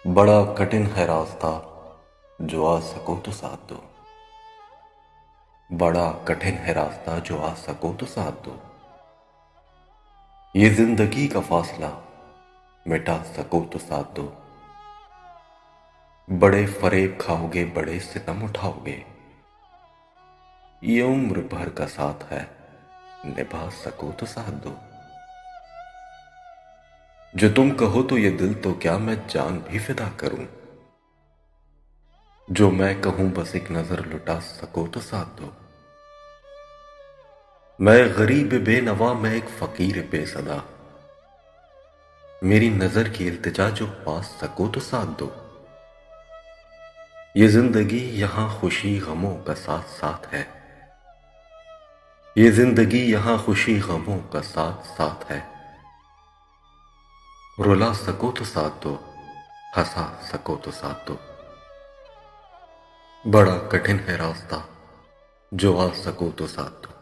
बड़ा कठिन है रास्ता जो आ सको तो साथ दो। बड़ा कठिन है रास्ता जो आ सको तो साथ दो। ये जिंदगी का फासला मिटा सको तो साथ दो। बड़े फरेब खाओगे, बड़े सितम उठाओगे। ये उम्र भर का साथ है, निभा सको तो साथ दो। जो तुम कहो तो ये दिल तो क्या मैं जान भी फिदा करूं। जो मैं कहूं बस एक नजर लुटा सको तो साथ दो। मैं गरीब बेनवा, मैं एक फकीर बेसदा। मेरी नजर की इल्तिजा जो पास सको तो साथ दो। ये जिंदगी यहां खुशी गमों का साथ साथ है। ये जिंदगी यहां खुशी गमों का साथ साथ है। रुला सको तो साथ दो, हंसा सको तो साथ दो। बड़ा कठिन है रास्ता जो आ सको तो साथ दो।